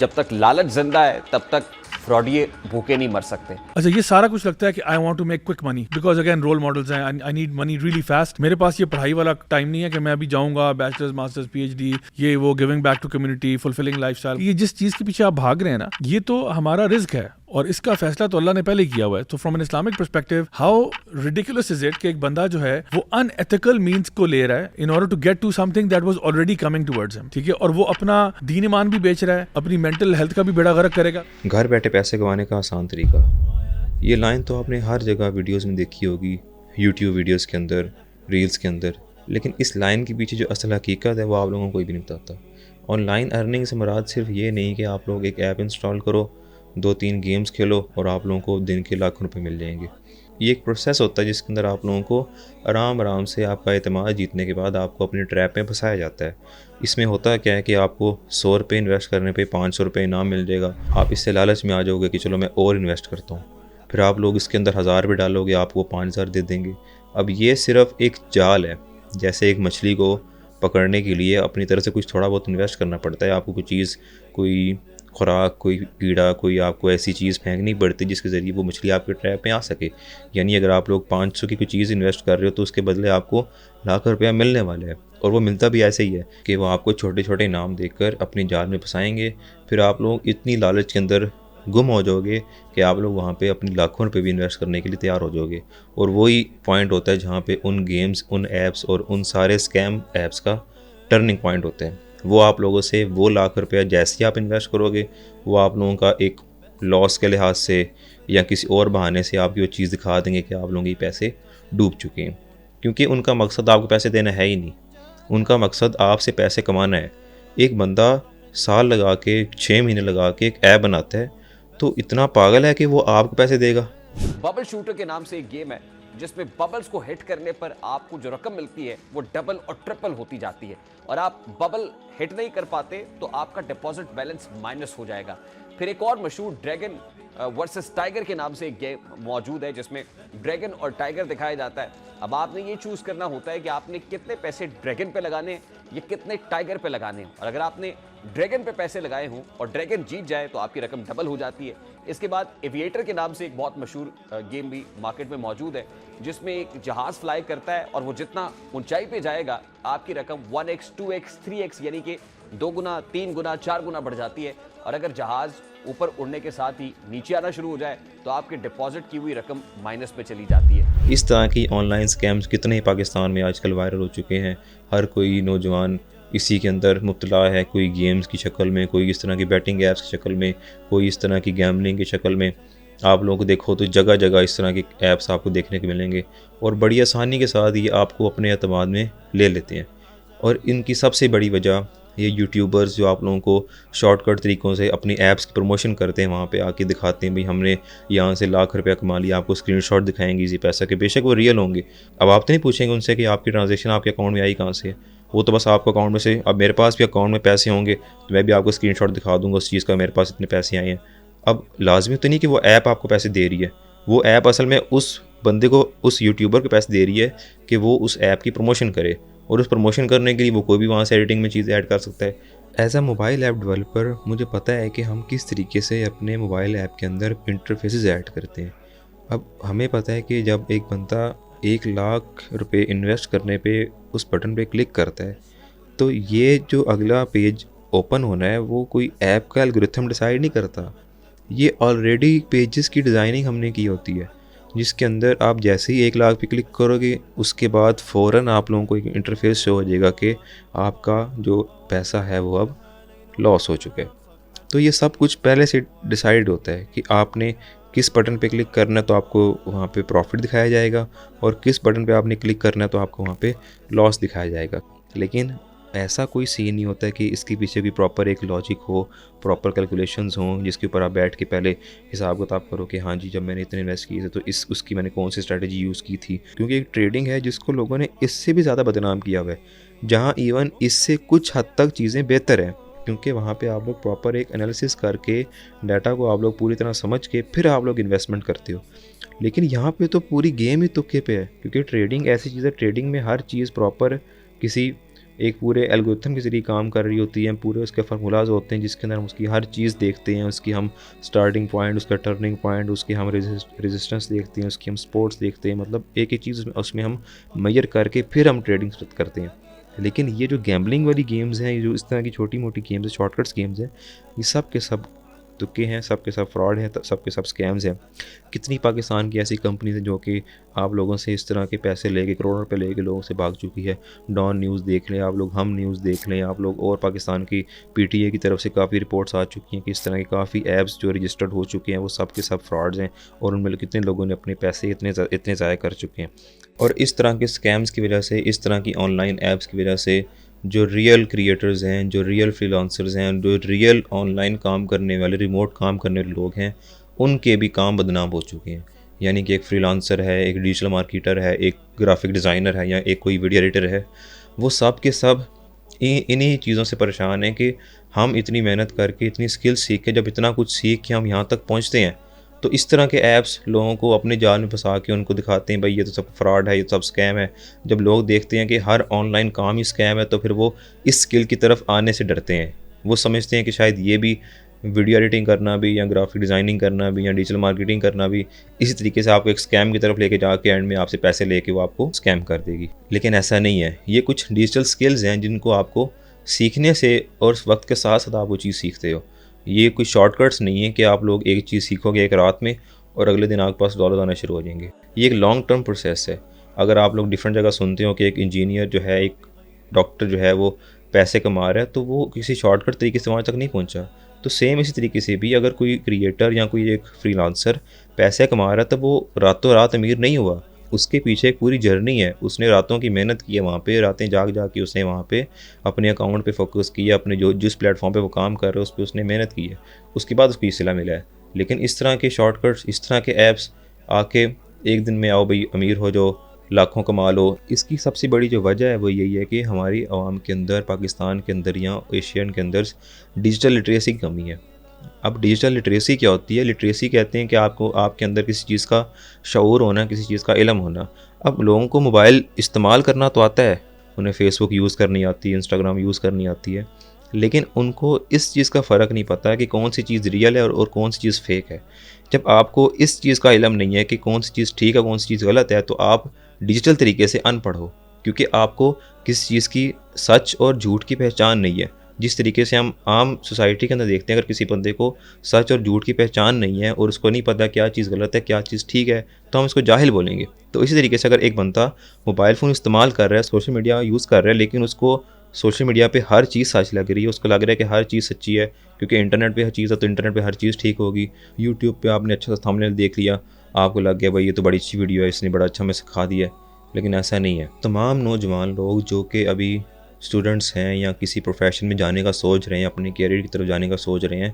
जब तक लालच जिंदा है तब तक फ्रॉडिये भूखे नहीं मर सकते। अच्छा, ये सारा कुछ लगता है कि I want to make quick money because again role models हैं, I need money really fast. मेरे पास ये पढ़ाई वाला टाइम नहीं है कि मैं अभी जाऊंगा बैचलर्स मास्टर्स पीएचडी ये वो giving back to community fulfilling lifestyle. ये जिस चीज के पीछे आप भाग रहे हैं ना, ये तो हमारा रिस्क है और इसका फैसला तो अल्लाह ने पहले किया हुआ है। तो from an Islamic perspective how ridiculous is it कि एक बंदा जो है वो अनएथिकल मींस को ले रहा है in order to get to something that was already coming towards him, ठीक है, और वो अपना दीन ईमान भी बेच रहा है, अपनी मेंटल हेल्थ का भी बेड़ा गर्क करेगा। घर बैठे पैसे कमाने का आसान तरीका, ये लाइन तो आपने हर जगह वीडियोस में देखी होगी, यूट्यूब वीडियोस के अंदर, रील्स के अंदर, लेकिन इस लाइन के पीछे जो असल हकीकत है वो आप लोगों को कोई भी नहीं बताता। ऑनलाइन अर्निंग से मुराद सिर्फ ये नहीं कि आप लोग एक ऐप इंस्टॉल करो, 2-3 गेम्स खेलो और आप लोगों को दिन के लाखों रुपए मिल जाएंगे। ये एक प्रोसेस होता है जिसके अंदर आप लोगों को आराम आराम से आपका एतमाद जीतने के बाद आपको अपने ट्रैप में फंसाया जाता है। इसमें होता क्या है कि आपको 100 रुपये इन्वेस्ट करने पे 500 रुपये इनाम मिल जाएगा। आप इससे लालच में आ जाओगे कि चलो मैं और इन्वेस्ट करता हूँ, फिर आप लोग इसके अंदर 1000 रुपये डालोगे, आपको 5000 दे देंगे। अब ये सिर्फ एक जाल है, जैसे एक मछली को पकड़ने के लिए अपनी तरफ से कुछ थोड़ा बहुत इन्वेस्ट करना पड़ता है। आपको कोई चीज़, कोई खुराक, कोई कीड़ा, कोई आपको ऐसी चीज़ फेंकनी पड़ती है जिसके ज़रिए वो मछली आपके ट्रैप में आ सके। यानी अगर आप लोग 500 की कोई चीज़ इन्वेस्ट कर रहे हो तो उसके बदले आपको लाख रुपया मिलने वाला है। और वो मिलता भी ऐसे ही है कि वो आपको छोटे छोटे इनाम देकर अपनी जाल में फंसाएंगे। फिर आप लोग इतनी लालच के अंदर गुम हो जाओगे कि आप लोग वहाँ पे अपनी लाखों रुपए भी इन्वेस्ट करने के लिए तैयार हो जाओगे। और वही पॉइंट होता है जहाँ पे उन गेम्स, उन ऐप्स और उन सारे स्कैम ऐप्स का टर्निंग पॉइंट होते हैं। वो आप लोगों से वो लाख रुपया जैसे ही आप इन्वेस्ट करोगे, वो आप लोगों का एक लॉस के लिहाज से या किसी और बहाने से आपकी वो चीज़ दिखा देंगे कि आप लोगों के पैसे डूब चुके हैं। क्योंकि उनका मकसद आपको पैसे देना है ही नहीं, उनका मकसद आपसे पैसे कमाना है। एक बंदा साल लगा के, 6 महीने लगा के एक ऐप बनाता है तो इतना पागल है कि वो आपको पैसे देगा। बबल शूटर के नाम से एक गेम है जिसमें बबल्स को हिट करने पर आपको जो रकम मिलती है वो डबल और ट्रिपल होती जाती है, और आप बबल हिट नहीं कर पाते तो आपका डिपॉजिट बैलेंस माइनस हो जाएगा। फिर एक और मशहूर ड्रैगन वर्सेस टाइगर के नाम से एक गेम मौजूद है जिसमें ड्रैगन और टाइगर दिखाया जाता है। अब आपने ये चूज करना होता है कि आपने कितने पैसे ड्रैगन पे लगाने या कितने टाइगर पे लगाने, और अगर आपने ड्रैगन पे पैसे लगाए हों और ड्रैगन जीत जाए तो आपकी रकम डबल हो जाती है। इसके बाद एविएटर के नाम से एक बहुत मशहूर गेम भी मार्केट में मौजूद है जिसमें एक जहाज फ्लाई करता है और वो जितना ऊंचाई पे जाएगा आपकी रकम 1x, 2x, 3x यानी कि 2 गुना, 3 गुना, 4 गुना बढ़ जाती है। और अगर जहाज ऊपर उड़ने के साथ ही नीचे आना शुरू हो जाए तो आपके डिपॉजिट की हुई रकम माइनस पे चली जाती है। इस तरह की ऑनलाइन स्कैम्स कितने ही पाकिस्तान में आजकल वायरल हो चुके हैं। हर कोई नौजवान इसी के अंदर मुब्तला है, कोई गेम्स की शक्ल में, कोई इस तरह की बैटिंग ऐप्स की शक्ल में, कोई इस तरह की गैम्बलिंग की शक्ल में। आप लोगों को देखो तो जगह जगह इस तरह के ऐप्स आपको देखने को मिलेंगे और बड़ी आसानी के साथ ये आपको अपने एतमाद में ले लेते हैं। और इनकी सबसे बड़ी वजह ये यूट्यूबर्स जो आप लोगों को शॉर्टकट तरीक़ों से अपनी ऐप्स की प्रमोशन करते हैं, वहाँ पे आके दिखाते हैं भाई हमने यहाँ से लाख रुपया कमा लिया, आपको स्क्रीनशॉट दिखाएंगे इसी पैसा के, बेशक वो रियल होंगे। अब आप तो नहीं पूछेंगे उनसे कि आपकी ट्रांजेक्शन आपके अकाउंट में आई कहाँ से है, वो तो बस आपको अकाउंट में से, अब मेरे पास भी अकाउंट में पैसे होंगे तो मैं भी आपको स्क्रीनशॉट दिखा दूँगा उस चीज़ का, मेरे पास इतने पैसे आए हैं। अब लाजमी तो नहीं कि वो ऐप आपको पैसे दे रही है, वो ऐप असल में उस बंदे को, उस यूट्यूबर को पैसे दे रही है कि वो उस ऐप की प्रमोशन करे, और उस प्रमोशन करने के लिए वो कोई भी वहाँ से एडिटिंग में चीज़ें ऐड कर सकता है। As a mobile app developer मुझे पता है कि हम किस तरीके से अपने मोबाइल ऐप के अंदर इंटरफेसेस ऐड करते हैं। अब हमें पता है कि जब एक बंदा 1 लाख रुपए इन्वेस्ट करने पे उस बटन पे क्लिक करता है तो ये जो अगला पेज ओपन होना है वो कोई ऐप का एल्गोरिथम डिसाइड नहीं करता, ये ऑलरेडी पेजेस की डिज़ाइनिंग हमने की होती है जिसके अंदर आप जैसे ही 1 लाख पे क्लिक करोगे उसके बाद फ़ौरन आप लोगों को एक इंटरफेस शो हो जाएगा कि आपका जो पैसा है वो अब लॉस हो चुका है। तो ये सब कुछ पहले से डिसाइड होता है कि आपने किस बटन पे क्लिक करना है तो आपको वहाँ पे प्रॉफिट दिखाया जाएगा, और किस बटन पे आपने क्लिक करना है तो आपको वहाँ पे लॉस दिखाया जाएगा। लेकिन ऐसा कोई सीन नहीं होता है कि इसके पीछे भी प्रॉपर एक लॉजिक हो, प्रॉपर कैलकुलेशंस हों जिसके ऊपर आप बैठ के पहले हिसाब किताब करो कि हाँ जी जब मैंने इतने इन्वेस्ट किए थे तो उसकी मैंने कौन सी स्ट्रैटेजी यूज़ की थी। क्योंकि एक ट्रेडिंग है जिसको लोगों ने इससे भी ज़्यादा बदनाम किया हुआ है, जहाँ इवन इससे कुछ हद तक चीज़ें बेहतर हैं, क्योंकि वहाँ पे आप लोग प्रॉपर एक एनालिसिस करके डाटा को आप लोग पूरी तरह समझ के फिर आप लोग इन्वेस्टमेंट करते हो। लेकिन यहाँ पे तो पूरी गेम ही तुक्के पे है, क्योंकि ट्रेडिंग ऐसी चीज़ है, ट्रेडिंग में हर चीज़ प्रॉपर किसी एक पूरे एल्गोरिथम के ज़रिए काम कर रही होती है, पूरे उसके फार्मूलाज होते हैं जिसके अंदर हम उसकी हर चीज़ देखते हैं, उसकी हम स्टार्टिंग पॉइंट, उसका टर्निंग पॉइंट, उसकी हम रेजिस्टेंस देखते हैं, उसकी हम सपोर्ट्स देखते हैं, मतलब एक एक चीज़ उसमें हम मेजर करके फिर हम ट्रेडिंग करते हैं। लेकिन ये जो गैम्बलिंग वाली गेम्स हैं, ये जो इस तरह की छोटी मोटी गेम्स हैं, शॉर्टकट्स गेम्स हैं, ये सब के सब तुक्के हैं, सब के सब फ्रॉड हैं, सब के सब स्कैम्स हैं। कितनी पाकिस्तान की ऐसी कंपनीज हैं जो कि आप लोगों से इस तरह के पैसे लेके, करोड़ों रुपए लेके लोगों से भाग चुकी है। डॉन न्यूज़ देख लें आप लोग, हम न्यूज़ देख लें आप लोग, और पाकिस्तान की पीटीए की तरफ से काफ़ी रिपोर्ट्स आ चुकी हैं कि इस तरह की काफ़ी ऐप्स जो रजिस्टर्ड हो चुके हैं वो सब के सब फ्रॉड्स हैं, और उनमें कितने लोगों ने अपने पैसे इतने ज़ाया कर चुके हैं। और इस तरह के स्कैम्स की वजह से, इस तरह की ऑनलाइन ऐप्स की वजह से जो रियल क्रिएटर्स हैं, जो रियल फ्रीलांसर्स हैं, जो रियल ऑनलाइन काम करने वाले, रिमोट काम करने वाले लोग हैं, उनके भी काम बदनाम हो चुके हैं। यानी कि एक फ्रीलांसर है, एक डिजिटल मार्केटर है, एक ग्राफिक डिज़ाइनर है, या एक कोई वीडियो एडिटर है, वो सब के सब इन्हीं चीज़ों से परेशान हैं कि हम इतनी मेहनत करके, इतनी स्किल सीख के, जब इतना कुछ सीख के हम यहाँ तक पहुँचते हैं, तो इस तरह के ऐप्स लोगों को अपने जाल में फंसा के उनको दिखाते हैं भाई ये तो सब फ्रॉड है, ये सब स्कैम है। जब लोग देखते हैं कि हर ऑनलाइन काम ही स्कैम है, तो फिर वो इस स्किल की तरफ आने से डरते हैं। वो समझते हैं कि शायद ये भी, वीडियो एडिटिंग करना भी, या ग्राफिक डिज़ाइनिंग करना भी, या डिजिटल मार्केटिंग करना भी, इसी तरीके से आपको एक स्कैम की तरफ लेके जाके एंड में आपसे पैसे लेके वो आपको स्कैम कर देगी। लेकिन ऐसा नहीं है। ये कुछ डिजिटल स्किल्स हैं जिनको आपको सीखने से और वक्त के साथ साथ आप वो चीज़ सीखते हो। ये कोई शॉर्टकट्स नहीं है कि आप लोग एक चीज़ सीखोगे एक रात में और अगले दिन आपके पास डॉलर आना शुरू हो जाएंगे। ये एक लॉन्ग टर्म प्रोसेस है। अगर आप लोग डिफरेंट जगह सुनते हो कि एक इंजीनियर जो है, एक डॉक्टर जो है, वो पैसे कमा रहा है, तो वो किसी शॉर्टकट तरीके से वहाँ तक नहीं पहुँचा। तो सेम इसी तरीके से भी अगर कोई क्रिएटर या कोई एक फ्रीलांसर पैसे कमा रहा है, तो वो रातों रात अमीर नहीं हुआ। उसके पीछे एक पूरी जर्नी है। उसने रातों की मेहनत की है, वहाँ पे रातें जाग के उसने वहाँ पे अपने अकाउंट पे फोकस किया, अपने जिस प्लेटफॉर्म पे वो काम कर रहा है उस पर उसने मेहनत की है, उसके बाद उसको ये सिला मिला है। लेकिन इस तरह के शॉर्टकट्स, इस तरह के ऐप्स आके एक दिन में आओ भाई अमीर हो जाओ, लाखों कमा लो, इसकी सबसे बड़ी जो वजह है वो यही है कि हमारी आवाम के अंदर, पाकिस्तान के अंदर या एशियन के अंदर डिजिटल लिटरेसी की कमी है। अब डिजिटल लिटरेसी क्या होती है? लिटरेसी कहते हैं कि आपके अंदर किसी चीज़ का शऊर होना, किसी चीज़ का इल्म होना। अब लोगों को मोबाइल इस्तेमाल करना तो आता है, उन्हें फ़ेसबुक यूज़ करनी आती है, इंस्टाग्राम यूज़ करनी आती है, लेकिन उनको इस चीज़ का फ़र्क नहीं पता कि कौन सी चीज़ रियल है और कौन सी चीज़ फ़ेक है। जब आपको इस चीज़ का इल्म नहीं है कि कौन सी चीज़ ठीक है, कौन सी चीज़ गलत है, तो आप डिजिटल तरीके से अनपढ़ हो, क्योंकि आपको किसी चीज़ की सच और झूठ की पहचान नहीं है। जिस तरीके से हम आम सोसाइटी के अंदर देखते हैं, अगर किसी बंदे को सच और झूठ की पहचान नहीं है और उसको नहीं पता क्या चीज़ गलत है, क्या चीज़ ठीक है, तो हम इसको जाहिल बोलेंगे। तो इसी तरीके से अगर एक बंदा मोबाइल फ़ोन इस्तेमाल कर रहा है, सोशल मीडिया यूज़ कर रहा है, लेकिन उसको सोशल मीडिया पे हर चीज़ सच लग रही है, उसको लग रहा है कि हर चीज़ सच्ची है, क्योंकि इंटरनेट पे हर चीज़ है तो इंटरनेट पे हर चीज़ ठीक होगी। यूट्यूब पे आपने अच्छा सा थंबनेल देख लिया, आपको लग गया भाई ये तो बड़ी अच्छी वीडियो है, इसने बड़ा अच्छा हमें सिखा दिया है, लेकिन ऐसा नहीं है। तमाम नौजवान लोग जो कि अभी स्टूडेंट्स हैं या किसी प्रोफेशन में जाने का सोच रहे हैं, अपने कैरियर की तरफ जाने का सोच रहे हैं,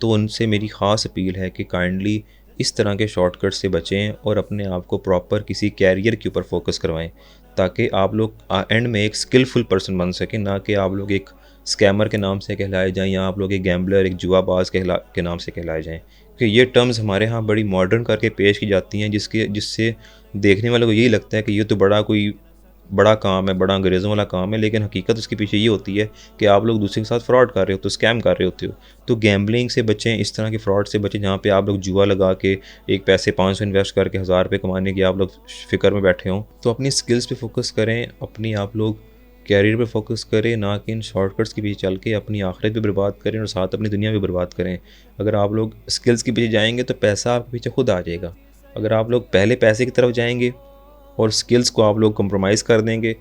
तो उनसे मेरी ख़ास अपील है कि काइंडली इस तरह के शॉर्टकट से बचें और अपने आप को प्रॉपर किसी कैरियर के ऊपर फोकस करवाएं, ताकि आप लोग एंड में एक स्किलफुल पर्सन बन सकें, ना कि आप लोग एक स्कैमर के नाम से कहलाए जाएं या आप लोग एक गैम्बलर, एक जुआबाज के नाम से कहलाए जाएं। कि ये टर्म्स हमारे यहाँ बड़ी मॉडर्न करके पेश की जाती हैं, जिससे देखने वालों को यही लगता है कि ये तो बड़ा काम है, बड़ा अंग्रेज़ों वाला काम है, लेकिन हकीकत उसके पीछे ये होती है कि आप लोग दूसरे के साथ फ्रॉड कर रहे हो, तो स्कैम कर रहे होते हो। तो गैम्बलिंग से बचें, इस तरह के फ्रॉड से बचें जहाँ पे आप लोग जुआ लगा के एक पैसे 500 इन्वेस्ट करके 1000 रुपये कमाने की आप लोग फ़िक्र में बैठे हों। तो अपनी स्किल्स पे फोकस करें, अपनी आप लोग कैरियर पे फोकस करें, ना कि इन शॉर्टकट्स के पीछे चल के अपनी आखिरत भी बर्बाद करें और साथ अपनी दुनिया भी बर्बाद करें। अगर आप लोग स्किल्स के पीछे जाएंगे तो पैसा आपके पीछे खुद आ जाएगा। अगर आप लोग पहले पैसे की तरफ जाएंगे और स्किल्स को आप लोग कंप्रोमाइज़ कर देंगे,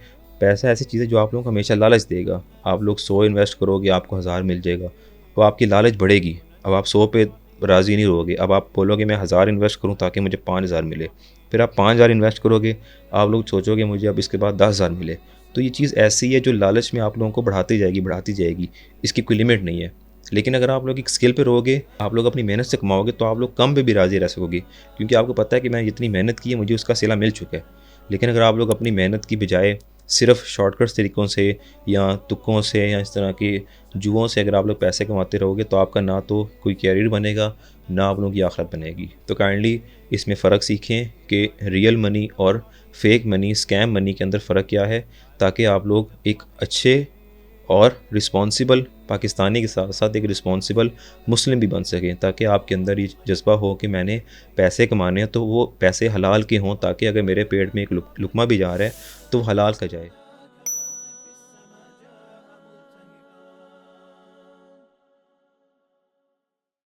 पैसा ऐसी चीज़ है जो आप लोगों को हमेशा लालच देगा। आप लोग 100 इन्वेस्ट करोगे, आपको 1000 मिल जाएगा, तो आपकी लालच बढ़ेगी। अब आप 100 पे राज़ी नहीं रहोगे, अब आप बोलोगे मैं 1000 इन्वेस्ट करूं ताकि मुझे 5000 मिले। फिर आप 5000 इन्वेस्ट करोगे, आप लोग सोचोगे मुझे अब इसके बाद 10,000 मिले। तो ये चीज़ ऐसी है जो लालच में आप लोगों को बढ़ाती जाएगी, इसकी कोई लिमिट नहीं है। लेकिन अगर आप लोग एक स्किल पे रहोगे, आप लोग अपनी मेहनत से कमाओगे, तो आप लोग कम पे भी राज़ी रह सकोगे, क्योंकि आपको पता है कि मैंने जितनी मेहनत की है मुझे उसका सिला मिल चुका है। लेकिन अगर आप लोग अपनी मेहनत की बजाय सिर्फ शॉर्टकट्स तरीक़ों से या तुक्कों से या इस तरह के जुओं से अगर आप लोग पैसे कमाते रहोगे तो आपका ना तो कोई कैरियर बनेगा, ना आप लोगों की आखिरत बनेगी। तो काइंडली इसमें फ़र्क सीखें कि रियल मनी और फेक मनी, स्कैम मनी के अंदर फ़र्क क्या है, ताकि आप लोग एक अच्छे और रिस्पॉन्सिबल पाकिस्तानी के साथ साथ एक रिस्पॉन्सिबल मुस्लिम भी बन सकें, ताकि आपके अंदर ये जज्बा हो कि मैंने पैसे कमाने हैं तो वो पैसे हलाल के हों, ताकि अगर मेरे पेट में एक लुकमा भी जा रहा है तो वो हलाल का जाए।